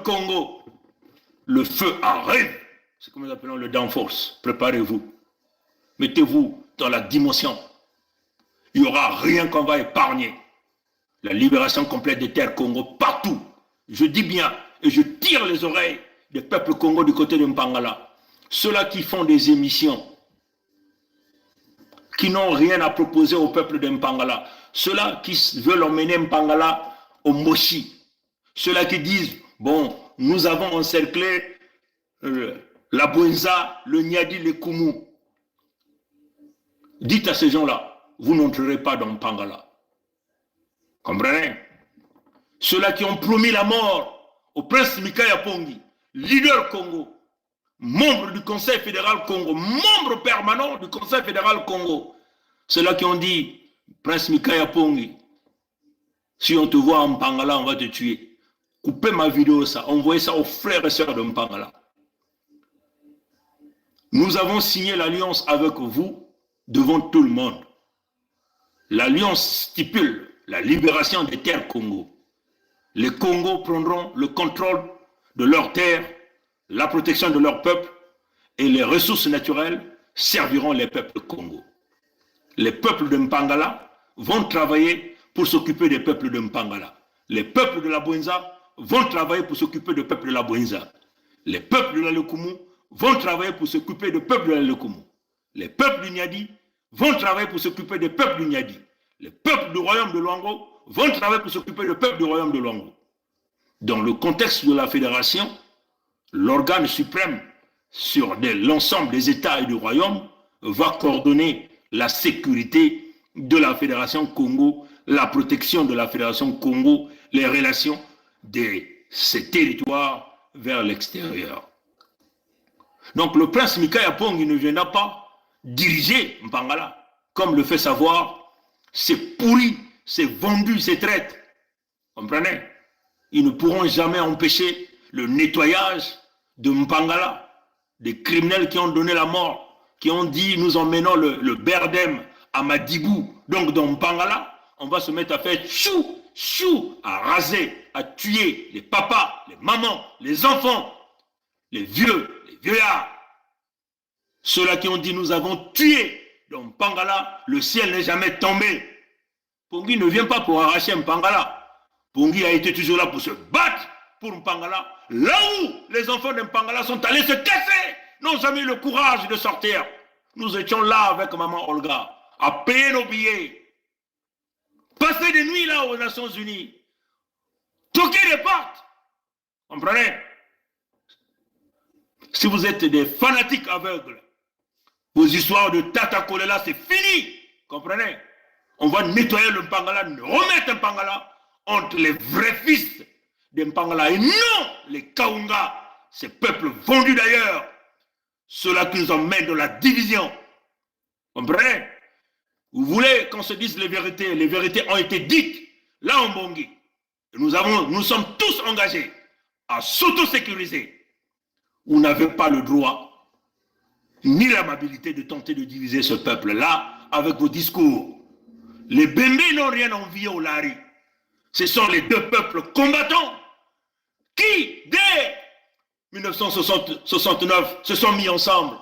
Congo, le feu arrive. C'est comme nous appelons le downforce. Préparez-vous. Mettez-vous dans la dimension. Il n'y aura rien qu'on va épargner. La libération complète des terres Congo partout. Je dis bien, et je tire les oreilles des peuples Congo du côté de Mpangala. Ceux-là qui font des émissions, qui n'ont rien à proposer au peuple de Mpangala. Ceux-là qui veulent emmener Mpangala au Moshi. Ceux-là qui disent, bon, nous avons encerclé la Bwenza, le Nyadi, le Kumu. Dites à ces gens-là, vous n'entrerez pas dans Mpangala. Comprenez? Ceux-là qui ont promis la mort au prince Mikaya Pongi, leader Congo, membre du Conseil fédéral Congo, membre permanent du Conseil fédéral Congo. Ceux-là qui ont dit, prince Mikaya Pongi, si on te voit en Mpangala, on va te tuer. Coupez ma vidéo, ça, envoyez ça aux frères et sœurs de Mpangala. Nous avons signé l'alliance avec vous devant tout le monde. L'alliance stipule la libération des terres Congo. Les Congos prendront le contrôle de leurs terres, la protection de leur peuple et les ressources naturelles serviront les peuples Congo. Les peuples de Mpangala vont travailler pour s'occuper des peuples de Mpangala. Les peuples de la Bwenza vont travailler pour s'occuper des peuples de la Bwenza. Les peuples de la Lekumu vont travailler pour s'occuper des peuples de la Lekumu. Les peuples du Nyadi vont travailler pour s'occuper des peuples du Nyadi. Les peuples du royaume de Luango vont travailler pour s'occuper des peuples du royaume de Luango. Dans le contexte de la fédération, l'organe suprême sur l'ensemble des États et du royaume va coordonner la sécurité de la fédération Congo, la protection de la fédération Congo, les relations de ces territoires vers l'extérieur. Donc le prince Mikaya Pongi ne viendra pas diriger Mpangala, comme le fait savoir ces pourris, ces vendus, ces traîtres. Comprenez? Ils ne pourront jamais empêcher le nettoyage de Mpangala, des criminels qui ont donné la mort, qui ont dit nous emmenons le Berdem à Madibou, donc dans Mpangala, on va se mettre à faire chou, chou, à raser, à tuer les papas, les mamans, les enfants, les vieux, les vieillards. Ceux-là qui ont dit nous avons tué dans Mpangala, le ciel n'est jamais tombé. Pongi ne vient pas pour arracher Mpangala. Pongi a été toujours là pour se battre pour Mpangala. Là où les enfants de Mpangala sont allés se casser, n'ont jamais eu le courage de sortir. Nous étions là avec maman Olga, à payer nos billets, passer des nuits là aux Nations Unies, toquer les portes. Comprenez? Si vous êtes des fanatiques aveugles, vos histoires de Tata Kolela, c'est fini. Comprenez? On va nettoyer le Mpangala, remettre Mpangala entre les vrais fils de Mpangala et non les Kaunga, ces peuples vendus d'ailleurs, ceux-là qui nous emmènent dans la division. Comprenez? Vous voulez qu'on se dise les vérités ont été dites là en Bongi. Nous sommes tous engagés à s'autosécuriser. Vous n'avez pas le droit ni l'amabilité de tenter de diviser ce peuple-là avec vos discours. Les Bembés n'ont rien envié au Lari. Ce sont les deux peuples combattants qui, dès 1969, se sont mis ensemble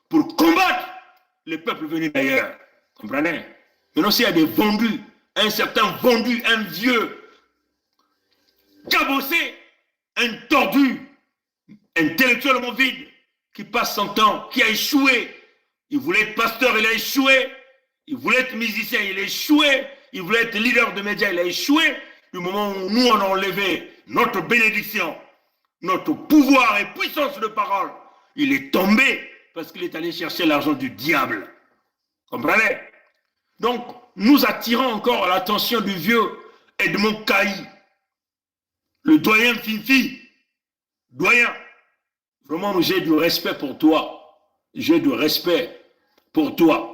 pour combattre les peuples venus d'ailleurs. Comprenez? Maintenant, s'il y a des vendus, un certain vendu, un vieux, cabossé, un tordu, intellectuellement vide, qui passe son temps, qui a échoué. Il voulait être pasteur, il a échoué. Il voulait être musicien, il a échoué. Il voulait être leader de médias, il a échoué. Du moment où nous, on a enlevé notre bénédiction, notre pouvoir et puissance de parole, il est tombé parce qu'il est allé chercher l'argent du diable. Comprenez? Donc, nous attirons encore l'attention du vieux Edmond Caï, le doyen Fifi. Doyen, vraiment, j'ai du respect pour toi. J'ai du respect pour toi.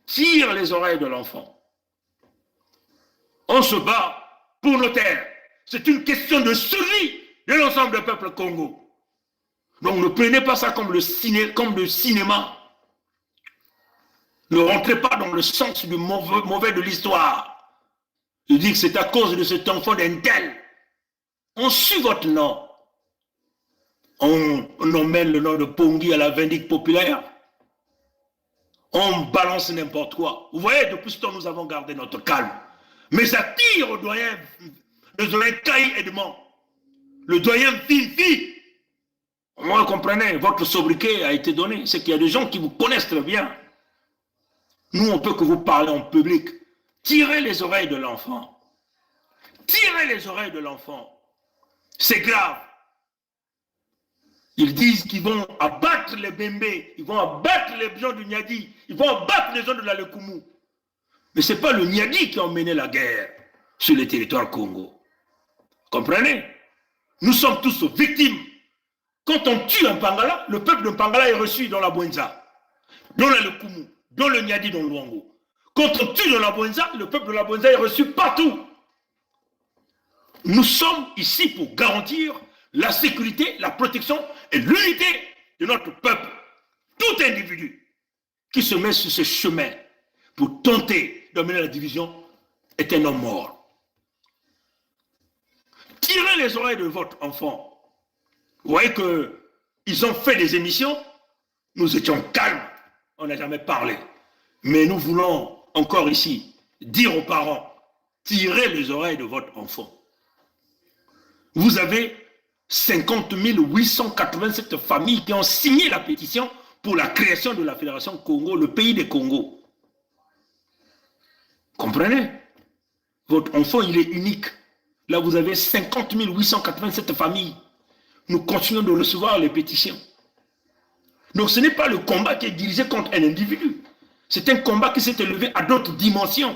Tire les oreilles de l'enfant. On se bat pour nos terres. C'est une question de survie de l'ensemble du peuple Congo. Donc ne prenez pas ça comme le cinéma. Ne rentrez pas dans le sens du mauvais de l'histoire. Je dis que c'est à cause de cet enfant d'un tel. On suit votre nom. on emmène le nom de Pongui à la vindicte populaire. On balance n'importe quoi. Vous voyez, depuis ce temps, nous avons gardé notre calme. Mais ça tire au doyen, le doyen Caï Edmond, le doyen Fifi. Vous comprenez, votre sobriquet a été donné. C'est qu'il y a des gens qui vous connaissent très bien. Nous, on peut que vous parler en public. Tirez les oreilles de l'enfant. Tirez les oreilles de l'enfant. C'est grave. Ils disent qu'ils vont abattre les Bembé, ils vont abattre les gens du Niadi, ils vont abattre les gens de la Lekumu. Mais ce n'est pas le Niadi qui a mené la guerre sur le territoire Congo. Comprenez? Nous sommes tous victimes. Quand on tue un Pangala, le peuple de Pangala est reçu dans la Bwenza, dans la Lekumu, dans le Niadi, dans le Luango. Quand on tue dans la Bwenza, le peuple de la Bwenza est reçu partout. Nous sommes ici pour garantir la sécurité, la protection et l'unité de notre peuple. Tout individu qui se met sur ce chemin pour tenter d'amener la division est un homme mort. Tirez les oreilles de votre enfant. Vous voyez qu'ils ont fait des émissions, nous étions calmes, on n'a jamais parlé. Mais nous voulons encore ici dire aux parents, tirez les oreilles de votre enfant. Vous avez 50 887 familles qui ont signé la pétition pour la création de la Fédération Congo, le pays des Congos. Comprenez? Votre enfant, il est unique. Là, vous avez 50 887 familles. Nous continuons de recevoir les pétitions. Donc, ce n'est pas le combat qui est dirigé contre un individu. C'est un combat qui s'est élevé à d'autres dimensions,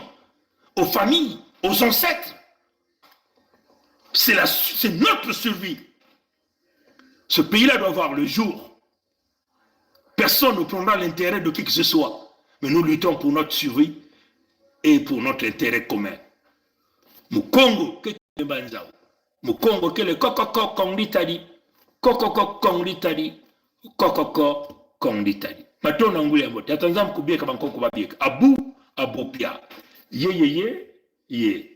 aux familles, aux ancêtres. C'est notre survie. Ce pays-là doit voir le jour. Personne ne prendra l'intérêt de qui que ce soit. Mais nous luttons pour notre survie et pour notre intérêt commun. Mukongo, que Banzao. Mukongo, que le kokoko kongitadi. Kokoko kongitadi. Kokoko kongitadi. Matona ngule mbote. Atanzam kubieka bankoko babieka. Abu, abopia. Ye.